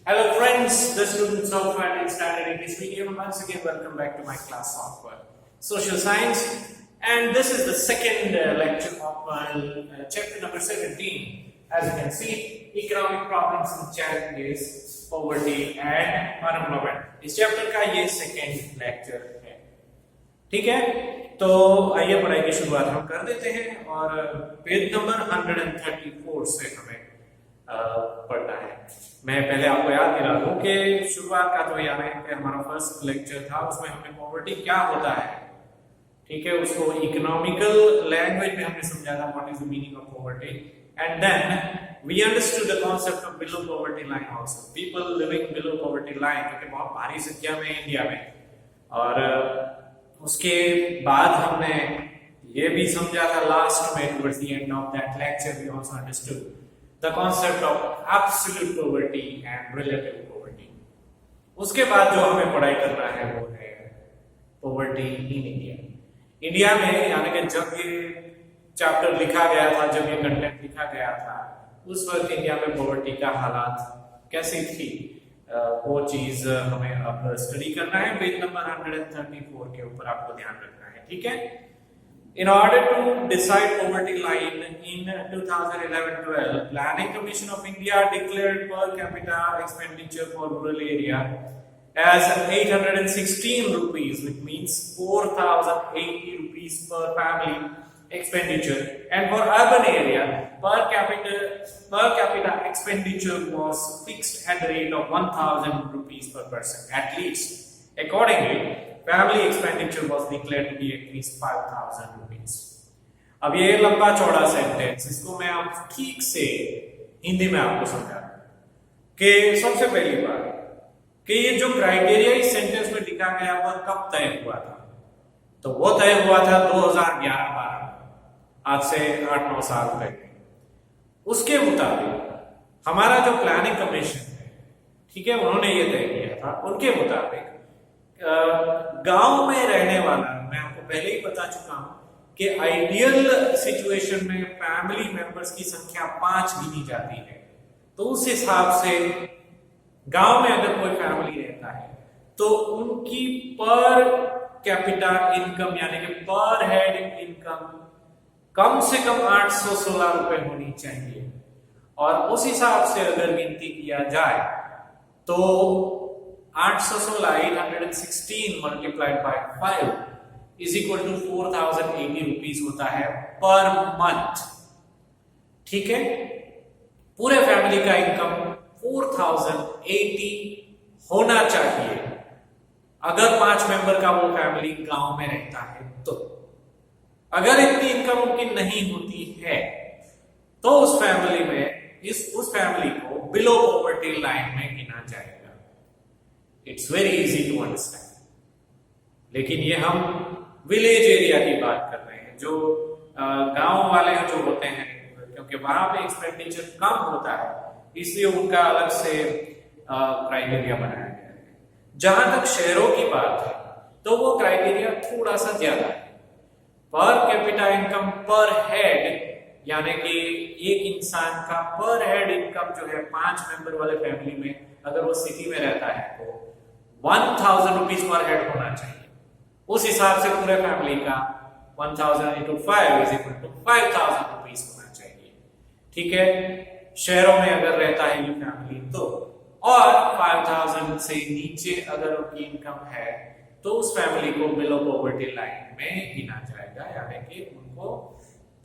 Hello friends, the students of Standard English Medium. Once again, welcome back to my class of Social Science. And this is the second lecture of chapter number 17. As you can see, economic problems and challenges, poverty and unemployment. इस chapter का ये second lecture है. ठीक है, तो आइए पढ़ाई की शुरुआत हम कर देते हैं और पेज नंबर 134 से हमें पढ़ना है. मैं पहले आपको याद दिला दूं कि शुरुआत का जो यानी कि हमारा फर्स्ट लेक्चर था उसमें हमने पॉवर्टी क्या होता है, ठीक है, उसको इकोनॉमिकल लैंग्वेज में हमने समझा था what is the meaning of poverty, and then we understood the concept of below poverty line also, people living below poverty line, क्योंकि बहुत भारी संख्या में इंडिया में. और उसके बाद हमने ये भी समझा था लास्ट में towards the end of that lecture we also understood the concept of absolute poverty and relative poverty. उसके बाद जो हमें पढ़ाई करना है वो है poverty in India. इंडिया में यानी कि जब ये चैप्टर लिखा गया था, जब ये कंटेंट लिखा गया था, उस वक्त इंडिया में poverty का हालात कैसी थी, वो चीज हमें अब स्टडी करना है. पेज नंबर 134 के ऊपर आपको ध्यान रखना है. ठीक है. In order to decide poverty line in 2011-12, Planning Commission of India declared per capita expenditure for rural area as 816 rupees, which means 4,080 rupees per family expenditure, and for urban area per capita expenditure was fixed at the rate of 1,000 rupees per person at least. Accordingly, family expenditure was declared to be at least 5,000 rupees. अब ये लंबा चौड़ा sentence, इसको मैं आप ठीक से हिंदी में आपको समझा कि सबसे पहली बात कि ये जो क्राइटेरिया इस सेंटेंस में लिखा गया वह कब तय हुआ था, तो वो तय हुआ था 2011-12, आज से 8-9 साल पहले. उसके मुताबिक हमारा जो प्लानिंग कमीशन है, ठीक है, उन्होंने ये तय किया था, उनके मुताबिक गांव में रहने वाला, मैं आपको पहले ही बता चुका हूं कि आइडियल सिचुएशन में फैमिली मेंबर्स की संख्या 5 गिनी जाती है. तो उस हिसाब से गांव में अगर कोई फैमिली रहता है तो उनकी पर कैपिटा इनकम यानी कि पर हेड इनकम कम से कम 816 रुपए होनी चाहिए. और उस हिसाब से अगर गिनती किया जाए तो 816 multiplied by 5 is equal to 4,080 rupees होता है पर मंथ. ठीक है, पूरे फैमिली का इनकम 4,080 होना चाहिए अगर 5 मेंबर का वो फैमिली गांव में रहता है. तो अगर इतनी इनकम उनकी नहीं होती है तो उस फैमिली में उस फैमिली को बिलो पॉवर्टी लाइन में गिना जाएगा. It's very easy to understand. लेकिन ये हम विलेज एरिया की बात कर रहे हैं, जो गांव वाले जो होते हैं, क्योंकि वहां पे एक्सपेंडिचर कम होता है इसलिए उनका अलग से क्राइटेरिया बनाया गया है. जहां तक शहरों की बात है तो वो क्राइटेरिया थोड़ा सा ज्यादा है. पर कैपिटा इनकम पर हेड यानी कि एक इंसान का पर हेड इनकम जो है 5 मेंबर वाले फैमिली में अगर वो सिटी में रहता है तो 1,000 रुपीज पर हेड होना चाहिए. उस हिसाब से पूरे फैमिली का 1,000 into 5 is equal to 5,000 rupees होना चाहिए. ठीक है, शहरों में अगर रहता है ये फैमिली तो, और 5,000 से नीचे अगर उनकी इनकम है तो उस फैमिली को बिलो पॉवर्टी लाइन में गिना जाएगा, यानी कि उनको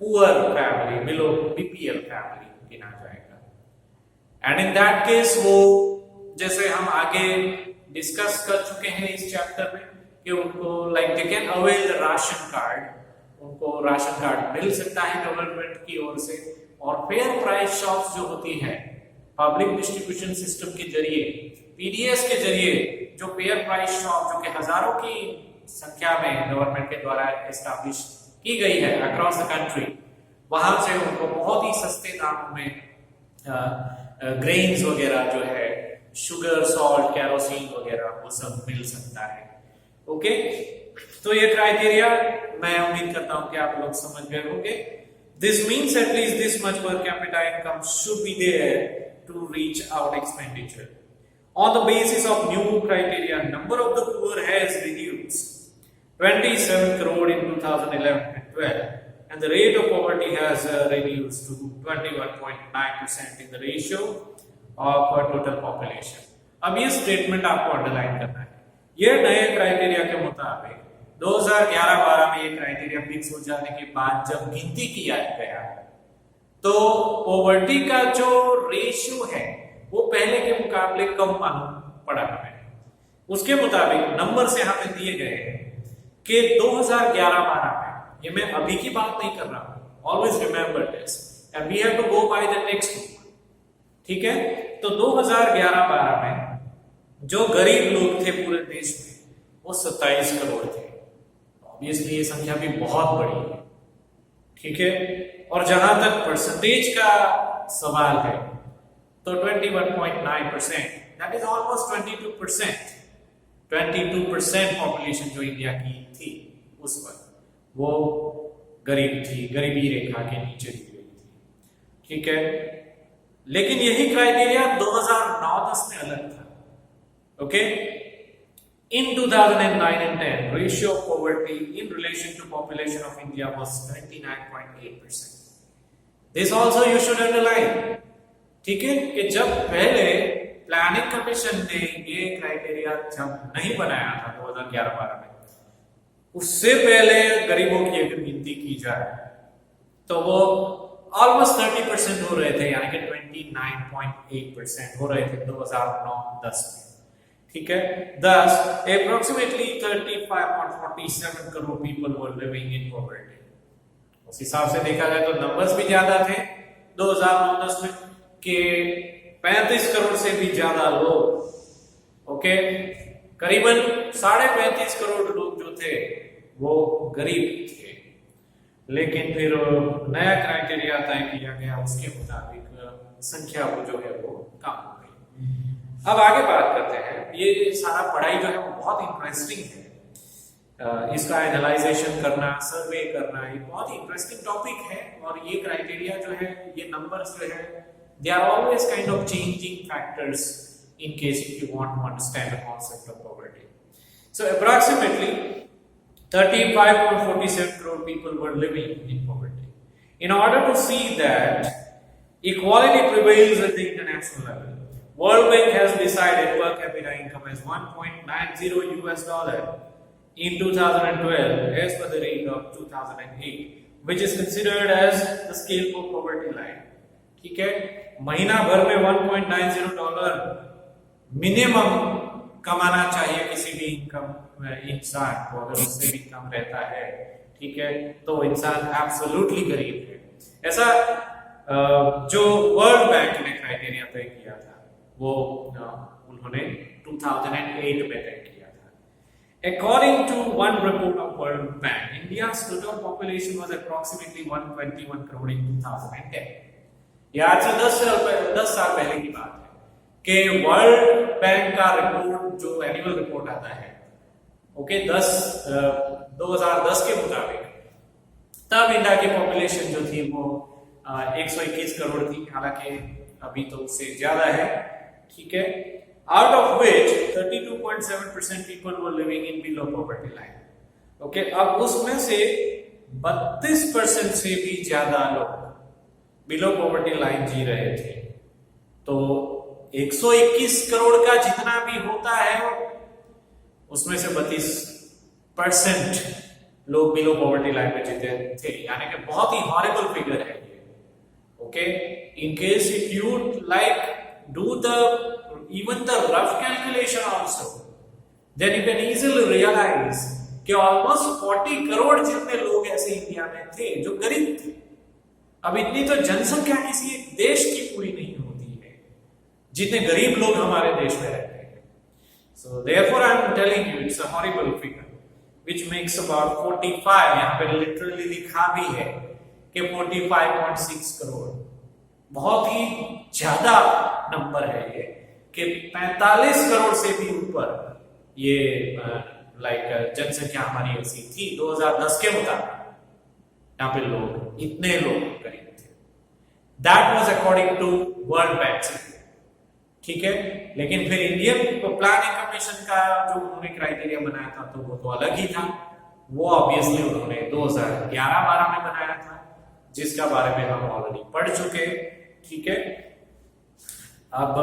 poor family, below BPL family गिना जाएगा. एंड इन दैट केस वो, जैसे हम आगे डिस्कस कर चुके हैं इस चैप्टर में, कि उनको like they can avail the ration card, उनको राशन कार्ड मिल सकता है गवर्नमेंट की ओर से. और फेयर प्राइस शॉप्स जो होती है पब्लिक डिस्ट्रीब्यूशन सिस्टम के जरिए, पीडीएस के जरिए, जो फेयर प्राइस शॉप जो कि हजारों की संख्या में गवर्नमेंट के द्वारा एस्टैब्लिश की गई है अक्रॉस द कंट्री, वहां से उनको बहुत ही सस्ते दामों में ग्रेन्स वगैरह जो है, शुगर, सॉल्ट, कैरोसिन वगैरह वो सब मिल सकता है. ओके, तो ये क्राइटेरिया मैं उम्मीद करता हूं कि आप लोग समझ गए होंगे. This means at least this much per capita income should be there to reach out expenditure. On the basis of new criteria, number of the poor has reduced 27 crore in 2011 and 12, and the rate of poverty has reduced to 21.9% in the ratio of total population. अब ये statement आपको underline करना है। ये नए criteria के मुताबिक 2011-12 में ये क्राइटेरिया फिक्स हो जाने के बाद जब गिनती किया गया तो पॉवर्टी का जो रेशियो है वो पहले के मुकाबले कम मालूम पड़ा हमें। उसके मुताबिक नंबर्स यहाँ पे दिए गए हैं कि 2011-12 में, ये मैं अभी की बात नहीं कर रहा हूं, always remember this and we have to go by the text book, ठीक है। तो 2011-12 में जो गरीब लोग थे पूरे देश में वो 27 करोड़ थे। ऑब्वियसली ये संख्या भी बहुत बड़ी है, ठीक है। और जहां तक परसेंटेज का सवाल है तो 21.9%, दैट इज ऑलमोस्ट 22%। 22% पॉपुलेशन जो इंडिया की थी उस वक्त वो गरीब थी, गरीबी रेखा के नीचे दी गई थी, ठीक है। लेकिन यही क्राइटेरिया 2009-10 में अलग था, okay. In 2009 and 10, ratio of poverty in relation to population of India was 29.8%. This also you should underline, ठीक है, कि जब पहले प्लानिंग कमीशन ने ये क्राइटेरिया जब नहीं बनाया था 2011-12 में, उससे पहले गरीबों की अगर गिनती की जाए तो वो ऑलमोस्ट 30% हो रहे थे, यानी कि 29.8% हो रहे थे 2009-10 में, ठीक है। Thus, approximately 35.47 crore people were living in poverty. उस हिसाब से देखा जाए तो नंबर्स भी ज्यादा थे 2009-10 में कि 35 करोड़ से भी ज्यादा लोग, ओके, करीबन 35.5 करोड़ लोग जो थे वो गरीब थे। लेकिन फिर नया क्राइटेरिया तय किया गया, उसके मुताबिक संख्या वो जो है वो कम हो गई। अब आगे बात करते हैं। ये सारा पढ़ाई जो है वो बहुत इंटरेस्टिंग है, इसका एनालाइजेशन करना, सर्वे करना, ये बहुत ही इंटरेस्टिंग टॉपिक है। और ये क्राइटेरिया जो है, ये नंबर्स जो है, they are always kind of changing factors in case if you want to understand the concept of poverty. So approximately 35.47 crore people were living in poverty. In order to see that equality prevails at the international level, World Bank has decided per capita income as $1.90 in 2012 as per the rate of 2008, which is considered as the scale for poverty line. ठीक है, महीना भर में $1.90 minimum कमाना चाहिए किसी भी income इंसान को। अगर उससे भी कम रहता है, ठीक है, तो इंसान एब्सोल्युटली गरीब है। ऐसा जो वर्ल्ड बैंक ने क्राइटेरिया तय किया था वो उन्होंने 2008 में तय किया था। According to one report of World Bank, India's total population was approximately 121 crore in 2010. ये आज से 10 साल पहले की बात है कि वर्ल्ड बैंक का रिपोर्ट, जो एनुअल रिपोर्ट आता है, ओके, 2010 के मुताबिक तब इंडिया की पॉपुलेशन जो थी वो 121 करोड़ थी। हालांकि अभी तो उससे ज्यादा है, ठीक है। Out of which 32.7% people were living in below poverty line, okay. अब उसमें से 32% से भी ज्यादा लोग बिलो पॉवर्टी लाइन जी रहे थे। तो 121 करोड़ का जितना भी होता है उसमें से 32% लोग बिलो पॉवर्टी लाइन में जीते थे, यानी कि बहुत ही हॉरिबल फिगर है ये, okay. In case if you like do the even the rough calculation also, then you can easily realize कि almost 40 करोड़ जितने लोग ऐसे इंडिया में थे जो गरीब थे। अब इतनी तो जनसंख्या किसी एक देश की पूरी नहीं होती है जितने गरीब लोग हमारे देश में रहते हैं। So therefore I am telling you it's a horrible figure which makes about 45, यहाँ पे लिटरली लिखा भी है कि 45.6 करोड़, बहुत ही ज्यादा नंबर है ये, कि 45 करोड़ से भी ऊपर ये लाइक जनसंख्या हमारी ऐसी थी 2010 के मुताबिक। यहाँ पे लोग, इतने लोग गरीब थे। That was according to World Bank, ठीक है। लेकिन फिर इंडियन प्लानिंग कमीशन का जो उन्होंने क्राइटेरिया बनाया था तो वो तो अलग ही था। वो ऑब्वियसली उन्होंने 2011-12 में बनाया था, जिसका बारे में हम ऑलरेडी पढ़ चुके, ठीक है। अब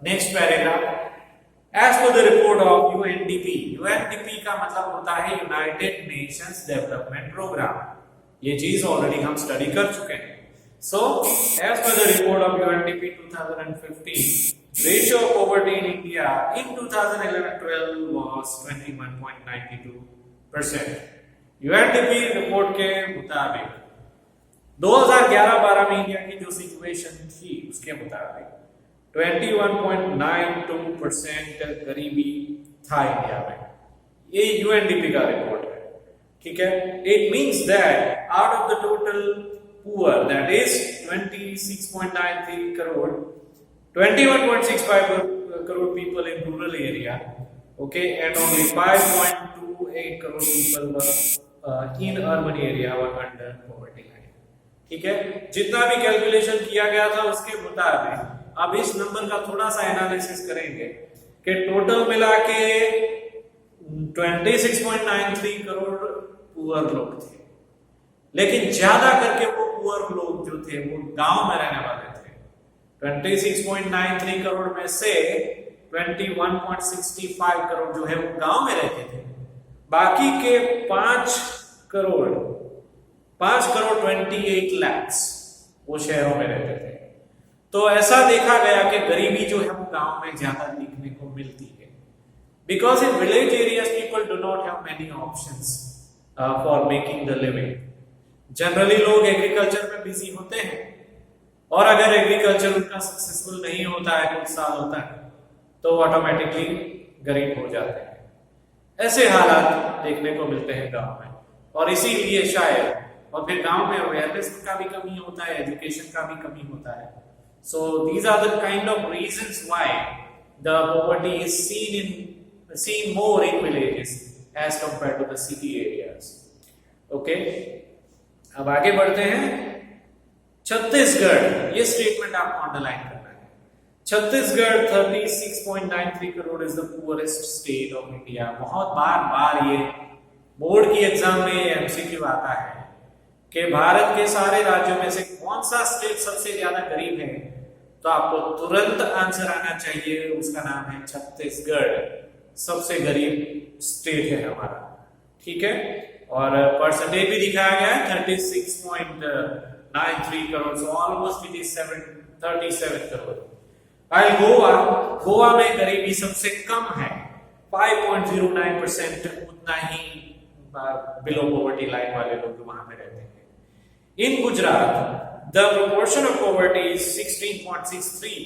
next paragraph, as per the report of UNDP. UNDP का मतलब होता है यूनाइटेड नेशंस डेवलपमेंट प्रोग्राम। ये चीज ऑलरेडी हम स्टडी कर चुके हैं। So as per the report of UNDP 2015, ratio of poverty in India in 2011-12 was 21.92%। UNDP report के मुताबिक 2011-12 में इंडिया की जो सिचुएशन थी उसके मुताबिक 21.92% गरीबी था इंडिया में। ये यूएनडीपी का रिपोर्ट है, ठीक है। It means that out of the total poor, that is 26.93 crore, 21.65 crore people in rural area, okay, and only 5.28 crore people were in urban area were under poverty line, ठीक है। जितना भी कैलकुलेशन किया गया था उसके मुताबिक अब इस नंबर का थोड़ा सा एनालिसिस करेंगे कि टोटल मिला के 26.93 करोड़ पुअर लोग थे, लेकिन ज्यादा करके वो पुअर लोग जो थे वो गांव में रहने वाले थे। 26.93 करोड़ में से 21.65 करोड़ जो है वो गांव में रहते थे। बाकी के 5 करोड़ 28 लाख वो शहरों में रहते थे। तो ऐसा देखा गया कि गरीबी जो है वो गांव में ज्यादा दिखने को मिलती है, because in village areas people do not have many options for making the living. Generally लोग एग्रीकल्चर में बिजी होते हैं, और अगर एग्रीकल्चर उनका सक्सेसफुल नहीं होता है, कुछ साल होता है, तो ऑटोमेटिकली गरीब हो जाते हैं। ऐसे हालात देखने को मिलते हैं गांव में, और इसीलिए शायद, और फिर गांव में अवेयरनेस का भी कमी होता है, एजुकेशन का भी कमी होता है। So these are the kind of reasons why the poverty is seen more in villages as compared to the city areas. Okay, अब आगे बढ़ते हैं। छत्तीसगढ़, ये स्टेटमेंट आपको अंडरलाइन करना है। Chhattisgarh 36.93 crore is the poorest state of India. बहुत बार ये बोर्ड की एग्जाम में एमसीक्यू आता है कि भारत के सारे राज्यों में से कौन सा स्टेट सबसे ज्यादा गरीब है, तो आपको तुरंत आंसर आना चाहिए, उसका नाम है छत्तीसगढ़। सबसे गरीब स्टेट है हमारा, ठीक है। और परसेंटेज भी दिखाया गया है 36.93 crore, so almost it is 37 crore. Goa में गरीबी सबसे कम है 5.09%, उतना ही बिलो पॉवर्टी लाइन वाले लोग वहां पे रहते हैं। इन Gujarat the proportion of poverty is 16.63,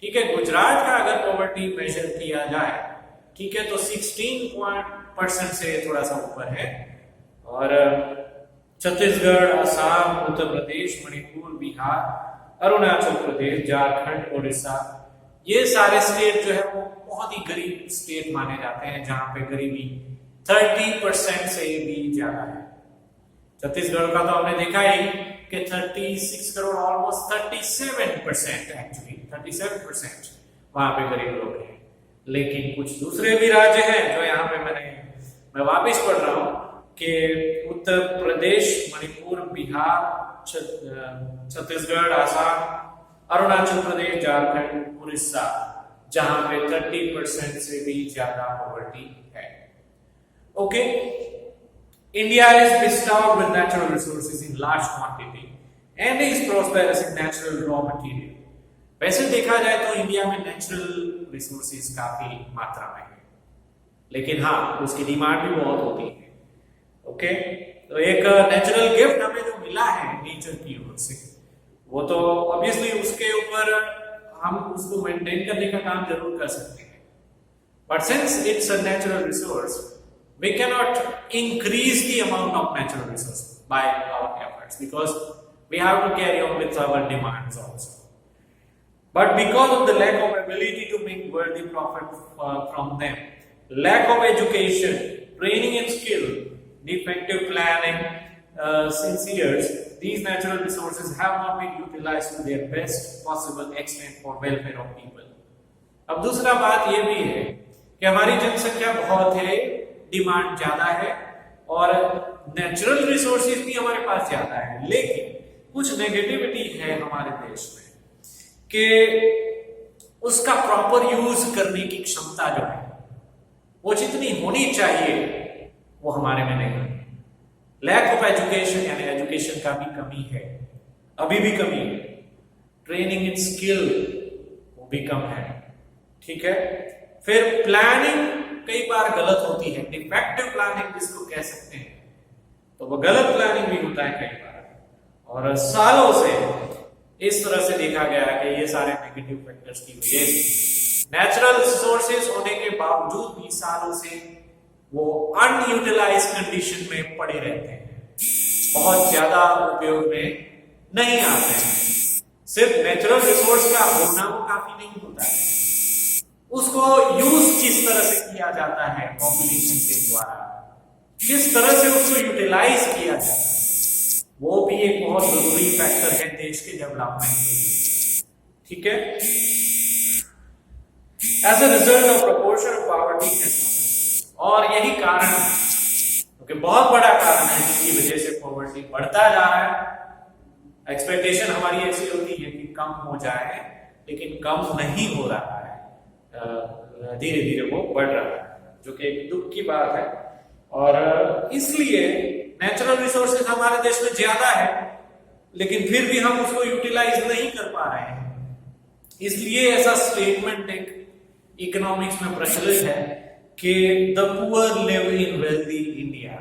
ठीक है। गुजरात का अगर पॉवर्टी मेजर किया जाए, ठीक है, तो 16% से थोड़ा सा ऊपर है। और छत्तीसगढ़, असम, उत्तर प्रदेश, मणिपुर, बिहार, अरुणाचल प्रदेश, झारखंड, उड़ीसा, ये सारे स्टेट जो है वो बहुत ही गरीब स्टेट माने जाते हैं, जहां पे गरीबी 30% से भी ज्यादा है। छत्तीसगढ़ का तो हमने देखा ही कि 36 करोड़, ऑलमोस्ट 37% एक्चुअली 37% वहां पे गरीब लोग हैं। लेकिन कुछ दूसरे भी राज्य हैं जो यहाँ पे मैं वापस पढ़ रहा हूं कि उत्तर प्रदेश, मणिपुर, बिहार, छत्तीसगढ़, आसाम, अरुणाचल प्रदेश, झारखंड, उड़ीसा, जहां पे 30% से भी ज्यादा पॉवर्टी है। Okay, India is bestowed with natural resources in large quantity and is prosperous in natural raw material. वैसे देखा जाए तो इंडिया में नेचुरल रिसोर्सेज काफी मात्रा में है, लेकिन हाँ उसकी डिमांड भी बहुत होती है। ओके, तो एक नेचुरल गिफ्ट हमें जो मिला है नेचर की ओर से, वो तो ऑब्वियसली उसके ऊपर हम उसको मेंटेन करने का काम जरूर कर सकते हैं, but since it's a natural resource we cannot increase the amount of natural resources by our efforts, because we have to carry on with our demands also. But because of the lack of ability to make worthy profit from them, lack of education, training and skill, defective planning since years, these natural resources have not been utilized to their best possible extent for welfare of people. अब दूसरा बात यह भी है कि हमारी जनसंख्या बहुत है, डिमांड ज्यादा है और नेचुरल रिसोर्सेज भी हमारे पास ज्यादा है, लेकिन कुछ नेगेटिविटी है हमारे देश में कि उसका प्रॉपर यूज करने की क्षमता जो है वो जितनी होनी चाहिए वो हमारे में नहीं है। लैक ऑफ एजुकेशन यानी एजुकेशन का भी कमी है, अभी भी कमी है। ट्रेनिंग इन स्किल वो भी कम है, ठीक है। फिर प्लानिंग कई बार गलत होती है, डिफेक्टिव प्लानिंग जिसको कह सकते हैं, तो वो गलत प्लानिंग भी होता है कई बार। और सालों से इस तरह से देखा गया है कि ये सारे नेगेटिव फैक्टर्स की वजह से नेचुरल रिसोर्सेज होने के बावजूद भी सालों से वो अनयूटिलाइज कंडीशन में पड़े रहते हैं, बहुत ज्यादा उपयोग में नहीं आते हैं। सिर्फ नेचुरल रिसोर्स का होना वो काफी नहीं होता है, उसको यूज किस तरह से किया जाता है पॉपुलेशन के द्वारा, किस तरह से उसको यूटिलाइज किया जाता है, वो भी एक बहुत जरूरी फैक्टर है देश के डेवलपमेंट के लिए, ठीक है। As a result of proportion of poverty, और यही कारण क्योंकि बहुत बड़ा कारण है जिसकी वजह से पॉवर्टी बढ़ता जा रहा है। एक्सपेक्टेशन हमारी ऐसी होती है कि कम हो जाए, लेकिन कम नहीं हो रहा है, धीरे धीरे वो बढ़ रहा है, जो कि एक दुख की बात है। और इसलिए नेचुरल रिसोर्सेज हमारे देश में ज्यादा है, लेकिन फिर भी हम उसको यूटिलाइज नहीं कर पा रहे हैं। इसलिए ऐसा स्टेटमेंट एक इकोनॉमिक्स में प्रचलित है कि the poor live in wealthy India,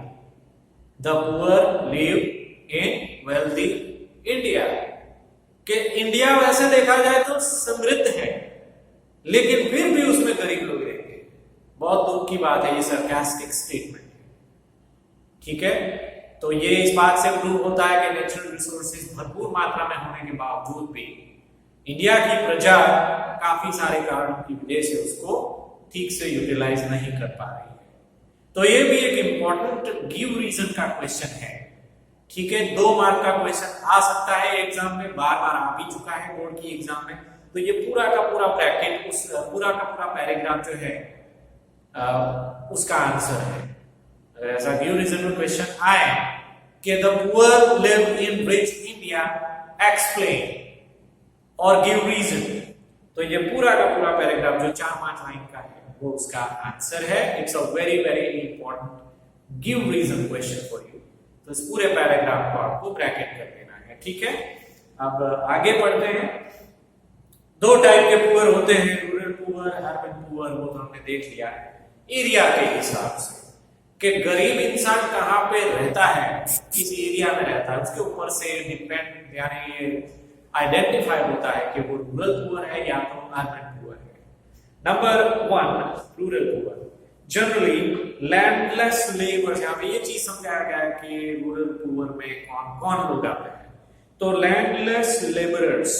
the poor live in wealthy India, कि इंडिया वैसे देखा जाए तो समृद्ध है, लेकिन फिर भी उसमें गरीब लोग रहते हैं। बहुत दुख की बात है, ये सरकास्टिक स्टेटमेंट है, ठीक है। तो ये इस बात से प्रूव होता है कि नेचुरल रिसोर्सेज भरपूर मात्रा में होने के बावजूद भी इंडिया की प्रजा काफी सारे कारणों की वजह से उसको ठीक से यूटिलाइज नहीं कर पा रही है। तो ये भी एक इंपॉर्टेंट गिव रीजन का क्वेश्चन है, ठीक है। 2 मार्क का क्वेश्चन आ सकता है एग्जाम में, बार बार आ भी चुका है बोर्ड की एग्जाम में। तो ये पूरा का पूरा ब्रैकेट, उस पूरा का पूरा पैराग्राफ जो है उसका आंसर है। अगर ऐसा गिव रीजन में क्वेश्चन आए कि the poor live in rich India, explain और गिव रीजन, तो ये पूरा का पूरा पैराग्राफ जो 4-5 लाइन का है वो उसका आंसर है। It's a very very important give reason question for you. तो इस पूरे पैराग्राफ को आपको ब्रैकेट कर देना है, ठीक है। अब आगे बढ़ते हैं। 2 टाइप के पुअर होते हैं, रूरल पुअर, अर्बन पुअर, वो तो हमने देख लिया एरिया के हिसाब से कि गरीब इंसान कहाँ पे रहता है, किस एरिया में रहता है, उसके ऊपर से डिपेंड यानी ये आइडेंटिफाई होता है कि वो रूरल पुअर है या तो अर्बन पुअर है। Number 1 rural poor, generally landless labours. यहाँ पे ये चीज समझाया गया है कि रूरल पुअर में कौन कौन लोग आते हैं, तो लैंडलेस लेबरर्स,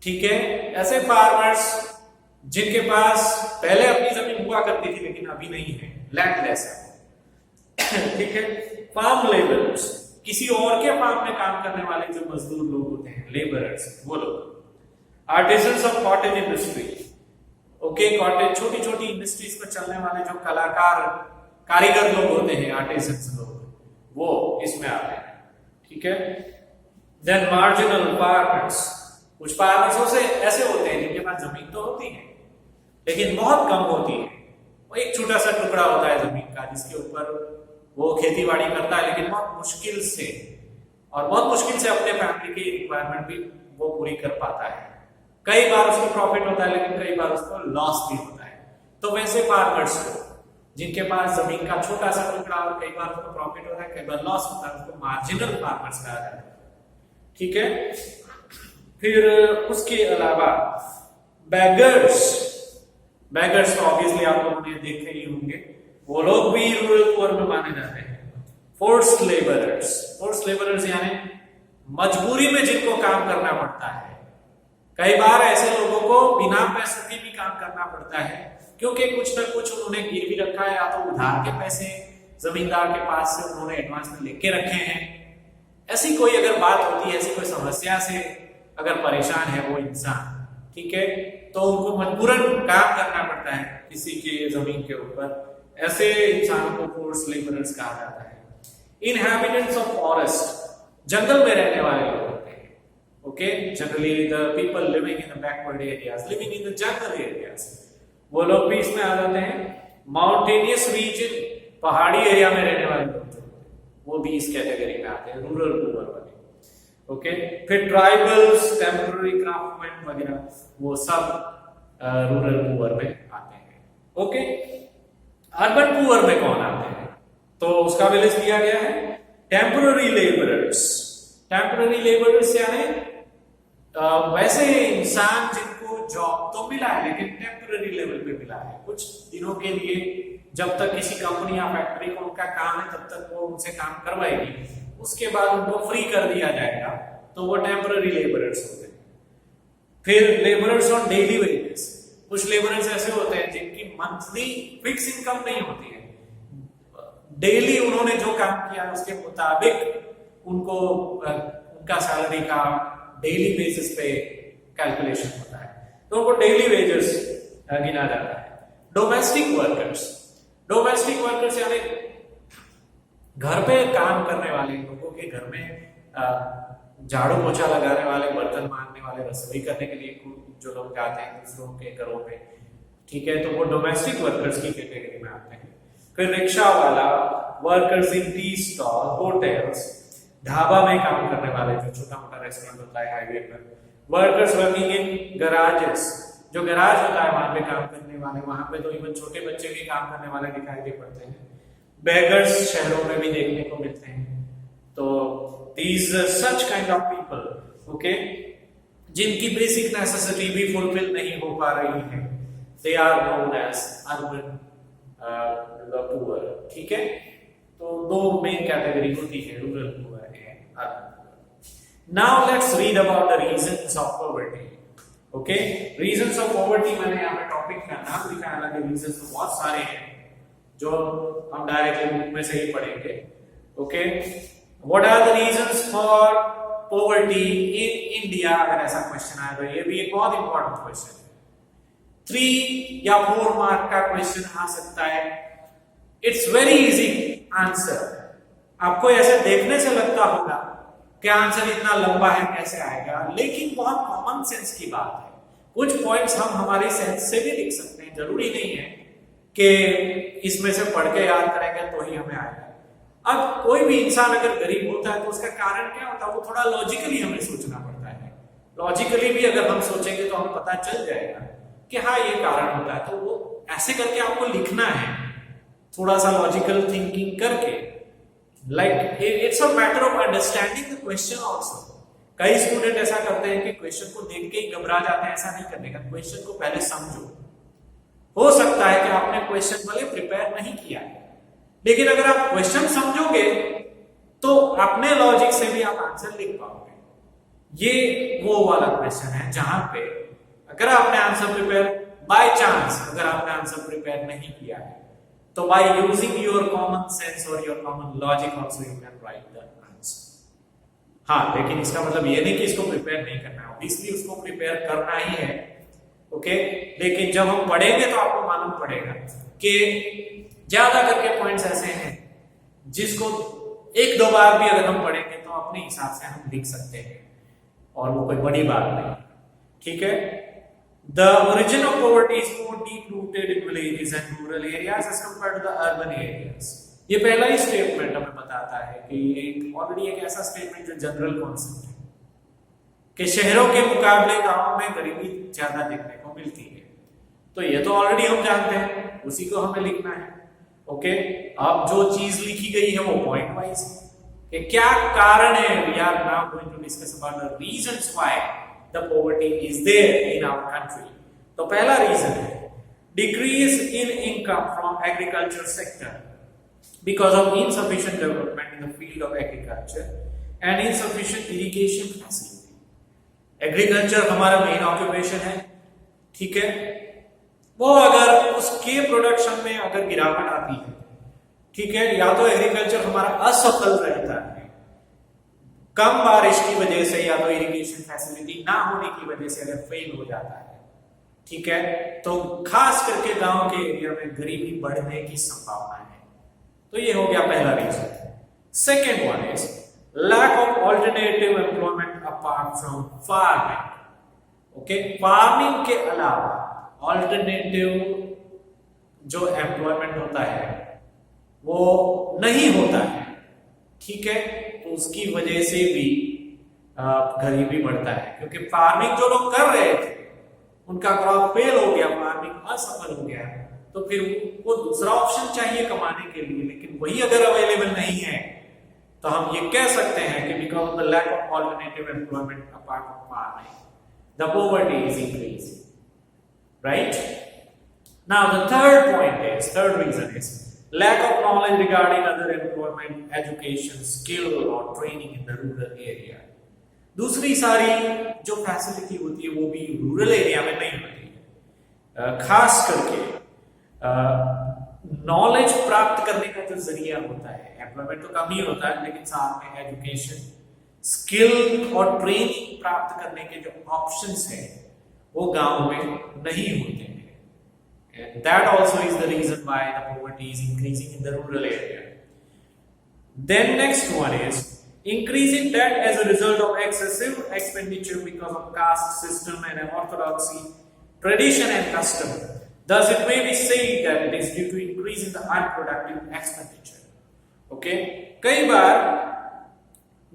ठीक है। ऐसे फार्मर्स जिनके पास पहले अपनी जमीन हुआ करती थी लेकिन अभी नहीं है, लैंडलेस है, ठीक है। फार्म लेबरर्स, किसी और के फार्म में काम करने वाले जो मजदूर लोग होते हैं, लेबरर्स, वो लोग। Artisans of cottage industry, okay, cottage छोटी छोटी इंडस्ट्रीज में चलने वाले जो कलाकार कारीगर लोग होते हैं, आर्टिजन्स लोग, वो इसमें आते हैं, ठीक है। देन मार्जिनल फार्मर्स, कुछ फार्मर्स से ऐसे होते हैं जिनके पास जमीन तो होती है लेकिन बहुत कम होती है, वो एक छोटा सा टुकड़ा होता है जमीन का जिसके ऊपर वो खेती बाड़ी करता है, लेकिन बहुत मुश्किल से अपने फैमिली की रिक्वायरमेंट भी वो पूरी कर पाता है। कई बार उसको प्रॉफिट होता है लेकिन कई बार उसको लॉस भी होता है। तो वैसे फार्मर्स को जिनके पास जमीन का छोटा सा टुकड़ा और कई बार उसको प्रॉफिट होता है, कई बार लॉस होता है, उसको मार्जिनल फार्मर्स कहा जाता है, ठीक है। फिर उसके अलावा बैगर्स तो ऑब्वियसली आप लोगों ने देखे ही होंगे, वो लोग भी रूरल पुअर में माने जाते हैं। फोर्स्ड लेबरर्स यानी मजबूरी में जिनको काम करना पड़ता है। कई बार ऐसे लोगों को बिना पैसों के भी काम करना पड़ता है क्योंकि कुछ ना कुछ उन्होंने गिरवी रखा है, या तो उधार के पैसे जमींदार के पास से उन्होंने एडवांस में लेके रखे हैं। ऐसी कोई अगर बात होती है, ऐसी कोई समस्या से अगर परेशान है वो इंसान, ठीक है, तो उनको मजबूरन काम करना पड़ता है किसी के जमीन के ऊपर, ऐसे इंसानों को फोर्स लेबरर्स कहा जाता है। इनहैबिटेंट्स ऑफ फॉरेस्ट, जंगल में रहने वाले लोग होते हैं, okay, generally the people living in the backward areas, living in the jungle areas, वो लोग भी इसमें आ जाते हैं। माउंटेनियस रीजन, पहाड़ी एरिया में रहने वाले लोग वो भी इस कैटेगरी में आते हैं, रूरल पुअर वाले, ओके। फिर ट्राइबल्स, टेम्पररी क्राफ्टमैन वगैरह, वो सब रूरल पुअर में आते हैं, ओके। अर्बन पुअर में कौन आते हैं, तो उसका भी लिस्ट दिया गया है। टेम्पररी लेबरर्स, टेम्पररी लेबरर्स यानी वैसे इंसान जिनको जॉब तो मिला है लेकिन टेम्पररी लेवल पे मिला है, कुछ दिनों के लिए, जब तक किसी कंपनी या फैक्ट्री को उनका काम है तब तक वो उनसे काम करवाएगी, उसके बाद उनको फ्री कर दिया जाएगा, तो वो टेम्पररी लेबरर्स होते हैं। फिर लेबरर्स ऑन डेली वेजेस, कुछ लेबरर्स ऐसे होते हैं जिनकी मंथली फिक्स इनकम नहीं होती है, डेली उन्होंने जो काम किया उसके मुताबिक उनको उनका सैलरी का डेली बेसिस पे कैलकुलेशन होता है, तो उनको डेली वेजेस गिना जाता है। डोमेस्टिक वर्कर्स, डोमेस्टिक वर्कर्स यानी घर पे काम करने वाले, लोगों के घर में झाड़ू पोछा लगाने वाले, बर्तन मांजने वाले, रसोई करने के लिए जो लोग जाते हैं दूसरों के घरों में, ठीक है, तो वो डोमेस्टिक वर्कर्स की कैटेगरी में आते हैं। फिर रिक्शा वाला, workers in tea stall, hotels, dhaba में काम करने वाले, जो छोटा मोटा रेस्टोरेंट होता है हाईवे पर, वर्कर्स वर्किंग इन गराजेस, जो गैराज होता है वहां पे काम करने वाले, वहां पे तो इवन छोटे बच्चे भी काम करने वाले दिखाई दे पड़ते हैं। बेगर्स शहरों में भी देखने को मिलते हैं। तो these such kind of people, okay, जिनकी बेसिक नेसेसिटी भी फुलफिल नहीं हो पा रही है, they are known as urban poor, ठीक है। तो दो मेन कैटेगरी होती है, rural poor and urban poor. Now let's read about the reasons of poverty, okay. Reasons of poverty मैंने यहाँ पे टॉपिक का नाम लिखा है, हालांकि रीजंस तो बहुत सारे हैं जो हम डायरेक्टली बुक में से ही पढ़ेंगे, okay. What are the reasons for poverty in India, अगर ऐसा क्वेश्चन आए तो ये भी एक बहुत इंपॉर्टेंट क्वेश्चन है। 3 या 4 मार्क का क्वेश्चन आ सकता है। It's very easy answer. आपको ऐसे देखने से लगता होगा कि आंसर इतना लंबा है कैसे आएगा, लेकिन बहुत कॉमन सेंस की बात है। कुछ पॉइंट्स हम हमारे सेंस से भी लिख सकते हैं, जरूरी नहीं है कि इसमें से पढ़ के याद करेंगे तो ही हमें आएगा। अब कोई भी इंसान अगर गरीब होता है तो उसका कारण क्या होता है, वो थोड़ा लॉजिकली हमें सोचना पड़ता है। लॉजिकली भी अगर हम सोचेंगे तो हमें पता चल जाएगा कि हाँ ये कारण होता है, तो वो ऐसे करके आपको लिखना है, थोड़ा सा लॉजिकल थिंकिंग करके। Like it's a matter of understanding the question also. कई स्टूडेंट ऐसा करते हैं कि क्वेश्चन को देख के ही घबरा जाते हैं, ऐसा नहीं करने का। क्वेश्चन को पहले समझो। हो सकता है कि आपने क्वेश्चन भले प्रिपेयर नहीं किया है, लेकिन अगर आप क्वेश्चन समझोगे तो अपने लॉजिक से भी आप आंसर लिख पाओगे। ये वो वाला क्वेश्चन है जहां पे अगर आपने आंसर प्रिपेयर बाय चांस, अगर आपने आंसर प्रिपेयर नहीं किया है, तो by using your common sense और your common logic also you can write the answer. हाँ, लेकिन इसका मतलब ये नहीं कि इसको प्रिपेयर नहीं करना है, ऑब्वियसली उसको प्रिपेयर करना ही है, ओके। लेकिन जब हम पढ़ेंगे तो आपको मालूम पड़ेगा कि ज्यादा करके पॉइंट्स ऐसे हैं जिसको 1-2 बार भी अगर हम पढ़ेंगे तो अपने हिसाब से हम लिख सकते हैं, और वो कोई बड़ी बात नहीं, ठीक है। The origin of poverty is more deep rooted in villages and rural areas as compared to the urban areas. ये पहला ही स्टेटमेंट हमें बताता है कि एक ऑलरेडी एक ऐसा स्टेटमेंट जो जनरल कॉन्सेप्ट है कि शहरों के मुकाबले गांवों में गरीबी ज्यादा देखने को मिलती है। तो ये तो ऑलरेडी हम जानते हैं, उसी को हमें लिखना है, ओके। अब जो चीज लिखी गई है वो पॉइंट वाइज है कि क्या कारण है। We are now going to discuss about the reasons why the poverty is there in our country. तो पहला रीजन है decrease in income from agriculture sector because of insufficient development in the field of agriculture and insufficient irrigation facility. Agriculture हमारा main occupation है, ठीक है। वो अगर उसके प्रोडक्शन में अगर गिरावट आती है, ठीक है, या तो एग्रीकल्चर हमारा असफल रहता है कम बारिश की वजह से, या तो इरिगेशन फैसिलिटी ना होने की वजह से अगर फेल हो जाता है, ठीक है, तो खास करके गांव के एरिया में गरीबी बढ़ने की संभावना है। तो ये हो गया पहला reason. Second one is lack of alternative employment apart from farming. Okay, farming के अलावा ऑल्टरनेटिव जो एम्प्लॉयमेंट होता है वो नहीं होता है, ठीक है, तो उसकी वजह से भी गरीबी बढ़ता है। क्योंकि फार्मिंग जो लोग कर रहे थे उनका क्रॉप फेल हो गया, फार्मिंग असफल हो गया, तो फिर वो दूसरा ऑप्शन चाहिए कमाने के लिए, लेकिन वही अगर अवेलेबल नहीं है तो हम ये कह सकते हैं कि because of the lack of alternative employment apart from farming the poverty is increasing, right? Now the third reason is lack of knowledge regarding other employment, education, skill or training in the rural area. दूसरी सारी जो facility होती है वो भी rural area में नहीं होती है। खास करके नॉलेज प्राप्त करने का जो जरिया होता है, एम्प्लॉयमेंट तो कम ही होता है, लेकिन साथ में एजुकेशन, स्किल और ट्रेनिंग प्राप्त करने के जो ऑप्शंस है वो गांव में नहीं होते हैं। And that also is the reason why the poverty is increasing in the rural area. Then next one is increasing debt as a result of excessive expenditure because of caste system and orthodoxy, tradition and custom. Thus it may be said that it is due to increase in the unproductive expenditure. Okay? कई बार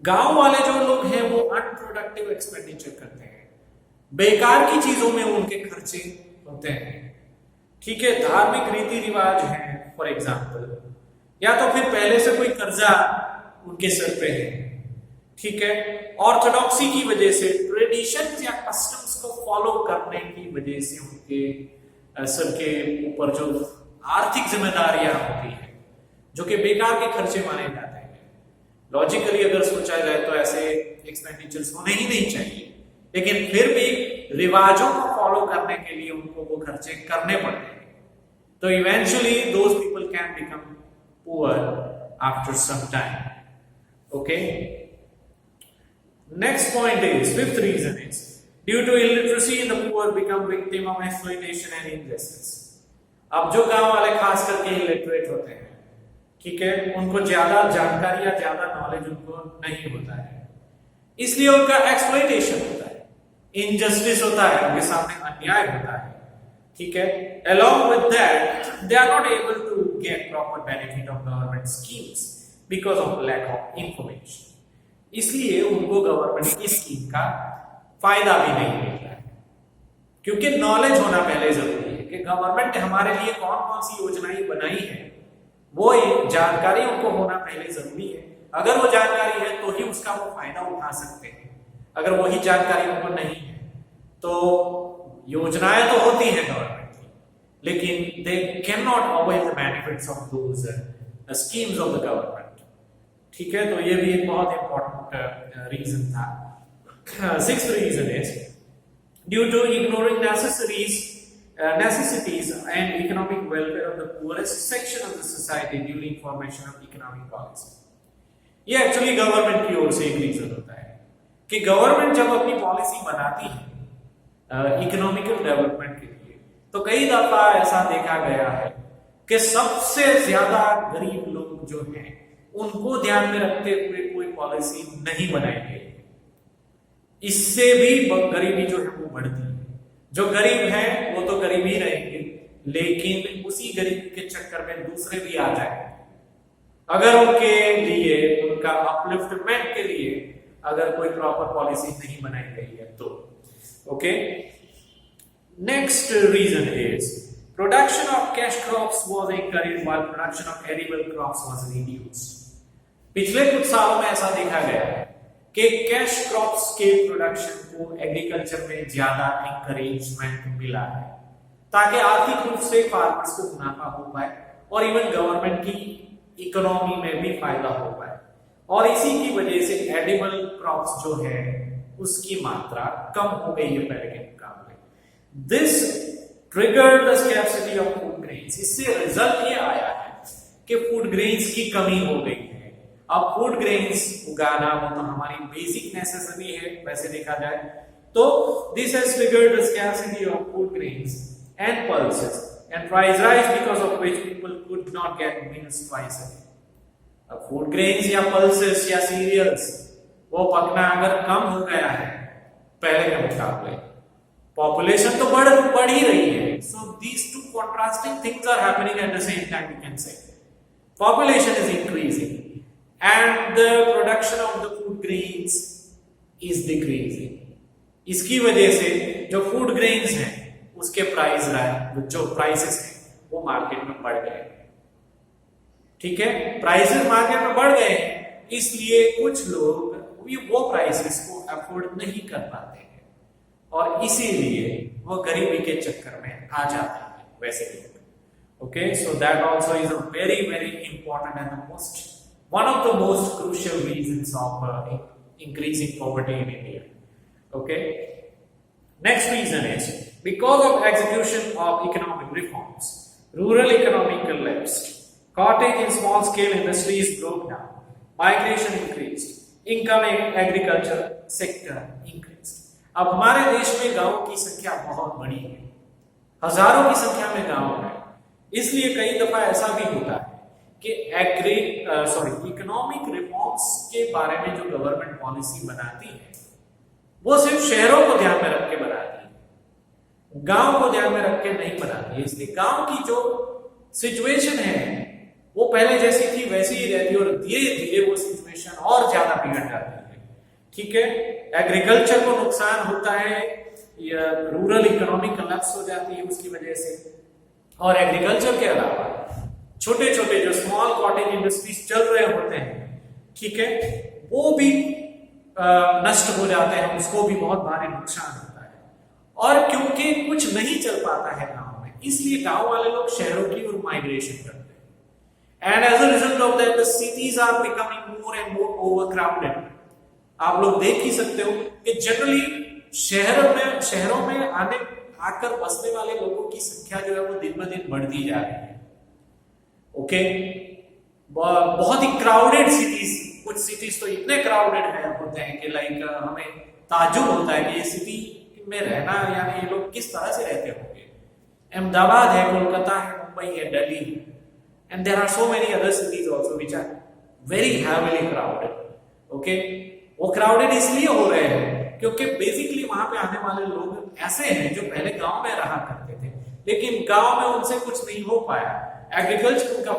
गांव वाले जो लोग हैं वो unproductive expenditure करते हैं, बेकार की चीजों में उनके खर्चे होते हैं, ठीक है, धार्मिक रीति रिवाज है फॉर एग्जाम्पल, या तो फिर पहले से कोई कर्जा उनके सर पे है, ठीक है, ऑर्थोडॉक्सी की वजह से, ट्रेडिशन या कस्टम्स को फॉलो करने की वजह से उनके सर के ऊपर जो आर्थिक जिम्मेदारियां होती है जो कि बेकार के खर्चे माने जाते हैं। लॉजिकली अगर सोचा जाए तो ऐसे एक्सपेंडिचर्स होने ही नहीं चाहिए, लेकिन फिर भी रिवाजों को फॉलो करने के लिए उनको वो खर्चे करने पड़ते हैं। तो eventually those people can become poor after some time. Okay, next point is, fifth reason is due to illiteracy the poor become victim of exploitation and injustice. अब जो गांव वाले खास करके इलिटरेट होते हैं, ठीक है, उनको ज्यादा जानकारी या ज्यादा नॉलेज उनको नहीं होता है, इसलिए उनका एक्सप्लॉइटेशन होता है, इनजस्टिस होता है, उनके सामने अन्याय होता है, ठीक है। Along with that, they are not able to get proper benefit of government schemes because of lack of information. इसलिए उनको गवर्नमेंट की स्कीम का फायदा भी नहीं मिलता है, क्योंकि नॉलेज होना पहले जरूरी है कि गवर्नमेंट हमारे लिए कौन कौन सी योजनाएं बनाई है, वो जानकारी उनको होना पहले जरूरी है। अगर वो जानकारी है तो ही उसका वो फायदा उठा सकते हैं, अगर वही जानकारी उनको नहीं है तो योजनाएं तो होती हैं गवर्नमेंट की, लेकिन they can not avail the benefits of those schemes of the government, ठीक है। तो ये भी एक बहुत इंपॉर्टेंट रीजन था। Sixth reason is due to ignoring necessities and economic welfare of the poorest section of the society during formation of economic policy. ये actually government की ओर से एक रीजन होता है कि गवर्नमेंट जब अपनी पॉलिसी बनाती है इकोनॉमिकल डेवलपमेंट के लिए, तो कई दफा ऐसा देखा गया है कि सबसे ज्यादा गरीब लोग जो हैं उनको ध्यान में रखते हुए कोई पॉलिसी नहीं बनाई गई, इससे भी गरीबी जो है वो बढ़ती है। जो गरीब हैं वो तो गरीब ही रहेंगे, लेकिन उसी गरीबी के चक्कर में दूसरे भी आ जाएंगे अगर उनके लिए, उनका अपलिफ्टमेंट के लिए अगर कोई प्रॉपर पॉलिसी नहीं बनाई गई है तो। Okay, next reason is production of cash crops was encouraged while production of edible crops was reduced. पिछले कुछ सालों में ऐसा देखा गया है कि कैश क्रॉप्स के प्रोडक्शन को एग्रीकल्चर में ज्यादा एनकरेजमेंट मिला है ताकि आर्थिक रूप से फार्मर्स को मुनाफा हो पाए और इवन गवर्नमेंट की इकोनॉमी में भी फायदा हो पाए, और इसी की वजह से एडिबल क्रॉप्स जो है उसकी मात्रा कम हो गई है पहले के मुकाबले। This triggered the scarcity of food grains. इससे रिजल्ट ये आया है कि फूड ग्रेन्स की कमी हो गई है। अब फूड ग्रेन्स उगाना वो तो हमारी बेसिक नेसेसिटी है वैसे देखा जाए तो this has triggered the scarcity of food grains and pulses and price rise because of which people could not get meals twice a day. अब फूड ग्रेन्स या पल्सेस या सीरियल्स वो पकना अगर कम हो गया है पहले के मुकाबले, पॉपुलेशन तो बढ़ ही रही है, so these two contrasting things are happening at the same time. We can say population is increasing and the production of the food grains is decreasing. इसकी वजह से जो फूड ग्रेन्स हैं उसके प्राइस जो प्राइसेस हैं वो मार्केट में बढ़ गए. ठीक है, प्राइसेस मार्केट में बढ़ गए इसलिए कुछ लोग वो प्राइसेस को अफोर्ड नहीं कर पाते हैं और इसीलिए वो गरीबी के चक्कर में आ जाते हैं वैसे लोग. Okay, so that also is a very very important and one of the most crucial reasons of increasing poverty in India. Okay, next reason is because of execution of economic reforms, rural economy collapsed, cottage and small scale industries broke down, migration increased, income in agriculture sector increased. अब हमारे देश में गांवों की संख्या बहुत बड़ी है, हजारों की संख्या में गांव है, इसलिए कई दफा ऐसा भी होता है कि इकोनॉमिक रिफॉर्म्स के बारे में जो गवर्नमेंट पॉलिसी बनाती है वो सिर्फ शहरों को ध्यान में रख के बनाती है, गांव को ध्यान में रख के नहीं बनाती है. इसलिए गांव की जो सिचुएशन है वो पहले जैसी थी वैसी ही रहती है और धीरे धीरे वो सिचुएशन और ज्यादा बिगड़ जाती है. ठीक है, एग्रीकल्चर को नुकसान होता है, या रूरल इकोनॉमी कोलैप्स हो जाती है उसकी वजह से, और एग्रीकल्चर के अलावा छोटे छोटे जो स्मॉल कॉटेज इंडस्ट्रीज चल रहे होते हैं, ठीक है, वो भी नष्ट हो जाते हैं, उसको भी बहुत भारी नुकसान होता है. और क्योंकि कुछ नहीं चल पाता है गांव में, इसलिए गांव वाले लोग शहरों की ओर माइग्रेशन करते हैं. And as a result of that the cities are becoming more and more overcrowded. आप लोग देख ही सकते हो कि जनरली शहरों में आकर बसने वाले लोगों की संख्या जो है वो दिन ब दिन बढ़ती जा रही है. ओके, बहुत ही क्राउडेड सिटीज, कुछ सिटीज तो इतने क्राउडेड होते हैं कि लाइक हमें ताज्जुब होता है कि ये सिटी में रहना, यानी ये लोग किस तरह से रहते होंगे. अहमदाबाद है, कोलकाता है, मुंबई है, दिल्ली है, and there are so many other cities also which are very heavily crowded. Okay, वो क्राउडेड इसलिए हो रहे हैं क्योंकि बेसिकली वहां पे आने वाले लोग ऐसे हैं जो पहले गांव में रहा करते थे, लेकिन गांव में उनसे कुछ नहीं हो पाया. एग्रीकल्चर उनका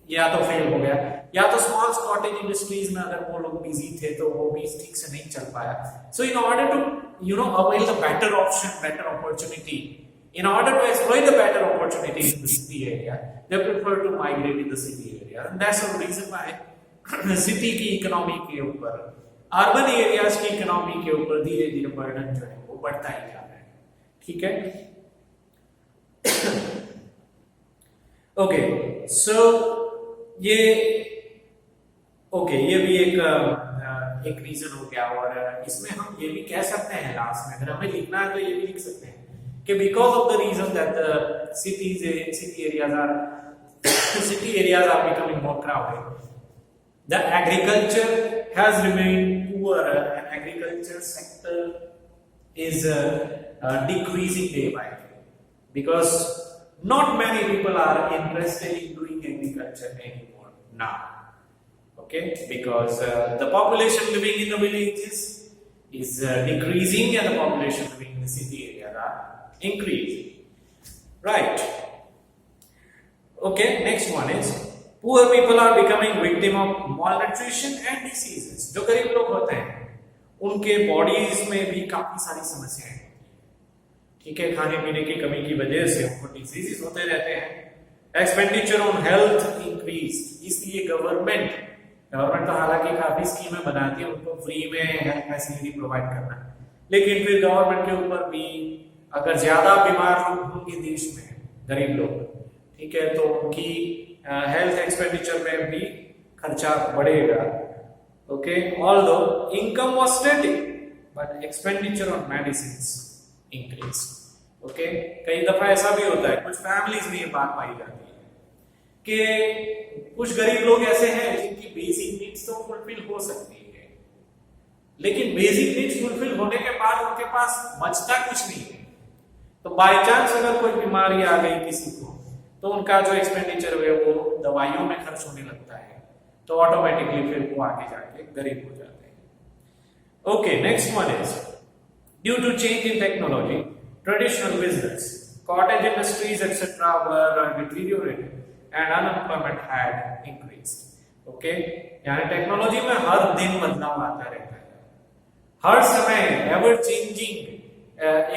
या तो फेल हो गया, या तो स्मॉल कॉटेज इंडस्ट्रीज में अगर वो लोग बिजी थे तो वो भी ठीक से नहीं चल पाया. So in order to avail the better option, better opportunity, in order to exploit the better opportunities in the city area, they prefer to migrate in the city area, and that's the reason why city की economy के ऊपर, urban areas की economy के ऊपर धीरे धीरे burden जो है वो बढ़ता ही जा रहा है. ठीक है, ओके, सो ये भी एक रीजन हो गया. और इसमें हम ये भी कह सकते हैं लास्ट में, अगर हमें लिखना है तो ये भी लिख सकते हैं कि because of the reason that the city areas are becoming more crowded, the agriculture has remained poor and agriculture sector is decreasing day by day, because not many people are interested in doing agriculture anymore now. Okay, because the population living in the villages is decreasing and the population living in the city areas are increasing. Right. Okay, next one is poor people are becoming victim of malnutrition and diseases. जो गरीब लोग होते हैं उनके bodies में भी काफी सारी समस्याएं होती हैं. ठीक है, खाने पीने की कमी की वजह से उनको डिजीजेस होते रहते हैं. एक्सपेंडिचर ऑन हेल्थ इंक्रीज, इसलिए गवर्नमेंट तो हालांकि काफी स्कीमें बनाती है उनको फ्री में हेल्थ फैसिलिटी प्रोवाइड करना, लेकिन फिर गवर्नमेंट के ऊपर भी अगर ज्यादा बीमार लोग होंगे देश में, गरीब लोग, ठीक है, तो उनकी हेल्थ एक्सपेंडिचर में भी खर्चा बढ़ेगा. Okay, although income was static but expenditure on medicines increase. Okay, कई दफा ऐसा भी होता है, कुछ फैमिलीज में ये बात पाई जाती है कि कुछ गरीब लोग ऐसे हैं जिनकी बेसिक नीड्स तो फुलफिल हो सकती है, लेकिन बेसिक नीड्स फुलफिल होने के बाद उनके पास बचता कुछ नहीं है। तो बाय चांस अगर कोई बीमारी आ गई किसी को, तो उनका जो एक्सपेंडिचर है वो दवाइयों में खर्च होने लगता है, तो ऑटोमेटिकली फिर वो आगे जाके गरीब हो जाते हैं। Okay, next one is due to change in technology traditional business cottage industries etcetera were deteriorated and unemployment had increased. Okay, यानी टेक्नोलॉजी में हर दिन बदलाव आता रहता है, हर समय एवर चेंजिंग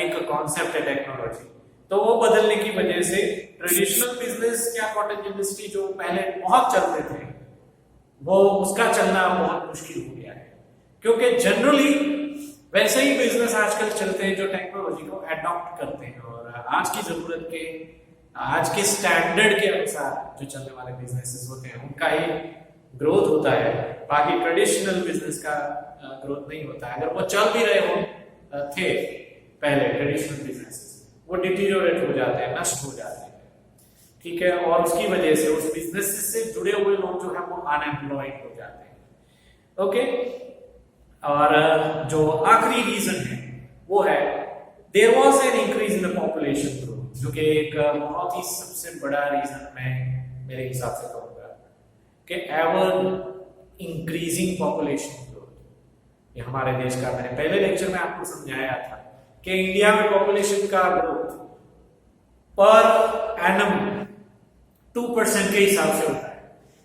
एक कॉन्सेप्ट है टेक्नोलॉजी। तो वो बदलने की वजह से ट्रेडिशनल बिजनेस या कॉटेज इंडस्ट्री जो पहले बहुत चलते थे, वो उसका चलना बहुत मुश्किल हो गया है, क्योंकि जनरली वैसे ही बिजनेस आजकल चलते हैं जो टेक्नोलॉजी को अडॉप्ट करते हैं और आज की जरूरत के, आज के स्टैंडर्ड के अनुसार जो चलने वाले बिजनेसेस होते हैं उनका ही ग्रोथ होता है। बाकी ट्रेडिशनल बिजनेस का ग्रोथ नहीं होता है। अगर वो चल भी रहे हो थे पहले ट्रेडिशनल बिजनेसेस, वो डिटीरियोरेट हो जाते हैं, नष्ट हो जाते हैं, ठीक है, और उसकी वजह से उस बिजनेस से जुड़े हुए लोग जो है वो अनएम्प्लॉयड हो जाते हैं। ओके, और जो आखिरी रीजन है वो है there was an increase in the population growth, जो कि एक बहुत ही सबसे बड़ा रीजन मैं मेरे हिसाब से कहूंगा कि एवर इंक्रीजिंग पॉपुलेशन ग्रोथ। ये हमारे देश का, मैंने पहले लेक्चर में आपको समझाया था कि इंडिया में पॉपुलेशन का ग्रोथ पर एनम 2% के हिसाब से होता है,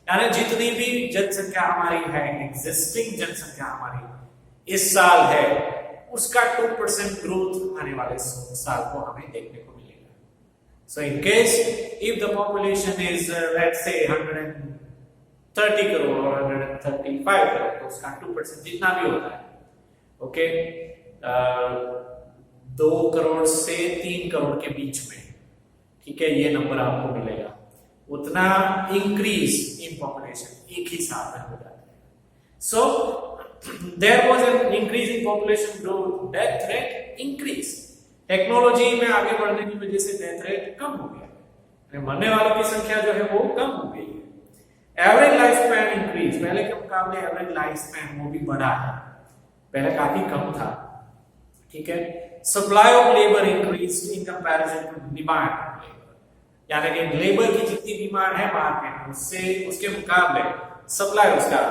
यानी जितनी भी जनसंख्या हमारी है, एग्जिस्टिंग जनसंख्या हमारी इस साल है, उसका 2% ग्रोथ आने वाले साल को हमें देखने को मिलेगा। So in case if the population is let's say 130 crore और 135 करोड़, तो उसका 2% जितना भी होता है, ओके, 2 करोड़ से 3 करोड़ के बीच में, ठीक है, ये नंबर आपको मिलेगा। उतना इंक्रीज इन पॉपुलेशन एक ही साल में हो जाता है। सो there was an increase in population growth, death rate increase। Technology में आगे बढ़ने की वजह से डेथ रेट कम हो गया, मरने वालों की संख्या जो है वो कम हो गई है। एवरेज लाइफ स्पैन इंक्रीज, पहले के मुकाबले एवरेज लाइफ स्पैन वो भी बढ़ा है, पहले काफी कम था, ठीक है। Supply of labour increase in comparison to demand of labour, यानी कि लेबर की जितनी डिमांड है मार्केट में उससे, उसके मुकाबले सप्लाई उसका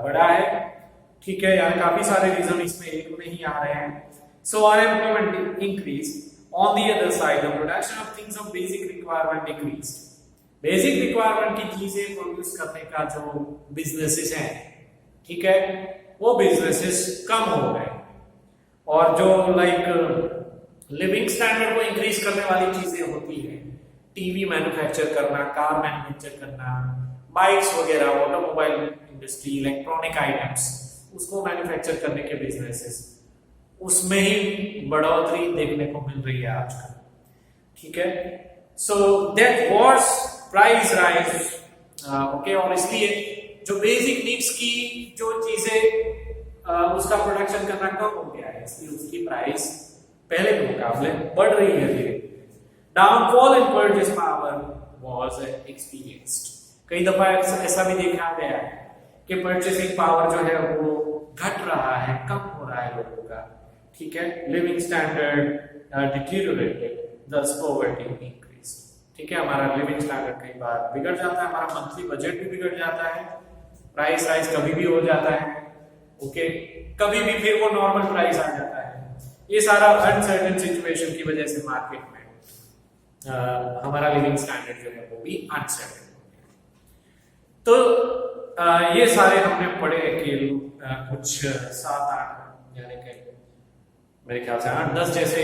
बढ़ा है, ठीक है, यानी काफी सारे रीजन इसमें एक नहीं आ रहे हैं। So unemployment increase, on the other side the production of things of basic requirement decrease. Basic requirement की चीजें प्रोड्यूस करने का जो बिजनेसेस हैं, ठीक है, वो बिजनेसेस कम हो गए, और जो लाइक लिविंग स्टैंडर्ड को इंक्रीज करने वाली चीजें होती है, टीवी मैन्युफैक्चर करना, कार मैन्युफैक्चर करना, बाइक्स वगैरह, ऑटोमोबाइल इंडस्ट्री, इलेक्ट्रॉनिक आइटम्स, उसको मैन्युफैक्चर करने के बिजनेसेस, उसमें ही बढ़ोतरी देखने को मिल रही है आजकल, ठीक है। So that was price rise, okay, और इसलिए जो बेसिक नीड्स की जो चीजें उसका प्रोडक्शन करना कम हो गया है, इसलिए उसकी प्राइस पहले के मुकाबले बढ़ रही है धीरे धीरे। Downfall in purchase power was experienced, कई दफा ऐसा भी देखा गया है कि परचेसिंग पावर जो है वो घट रहा है, कम हो रहा है लोगों का, ठीक है। Living standard deteriorated, thus poverty increased, ठीक है, हमारा लिविंग स्टैंडर्ड कई बार बिगड़ जाता है, हमारा मंथली बजट भी बिगड़ जाता है, प्राइस राइज कभी भी हो जाता है, ओके, कभी भी फिर वो नॉर्मल प्राइस आ जाता है। ये सारा अनसर्टेन सिचुएशन की वजह से मार्केट में हमारा लिविंग स्टैंडर्ड जो है वो भी अनसर्टेन हो गया। तो ये सारे हमने पढ़े कि कुछ 7-8 यानी कि मेरे ख्याल से 8-10 जैसे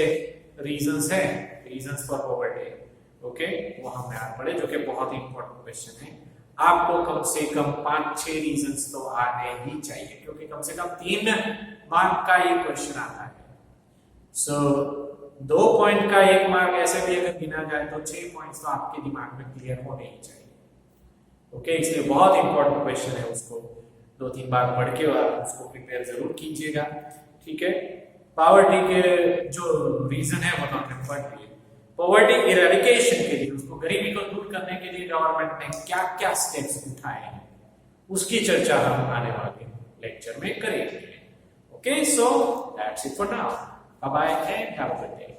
रीजंस हैं, रीजंस फॉर पॉवर्टी, ओके, वो हमने आज पढ़े, जो कि बहुत ही इंपॉर्टेंट क्वेश्चन है। आपको कम से कम 5-6 रीजंस तो आने ही चाहिए, क्योंकि कम से कम 3 मार्क का ये क्वेश्चन आता है। सो 2 पॉइंट का 1 मार्क ऐसे भी अगर गिना जाए तो 6 पॉइंट्स तो आपके दिमाग में क्लियर होने ही चाहिए, ओके, इसलिए बहुत इंपॉर्टेंट क्वेश्चन है, उसको 2-3 बार पढ़ के और उसको प्रिपेयर जरूर कीजिएगा, ठीक है। पॉवर्टी के जो रीजन है वो तो हमने पढ़ लिए। पॉवर्टी इरेडिकेशन के लिए, उसको गरीबी को दूर करने के लिए गवर्नमेंट ने क्या क्या स्टेप्स उठाए हैं, उसकी चर्चा हम आने वाले लेक्चर में करेंगे, Okay, so that's it for now. Bye bye and have a good day.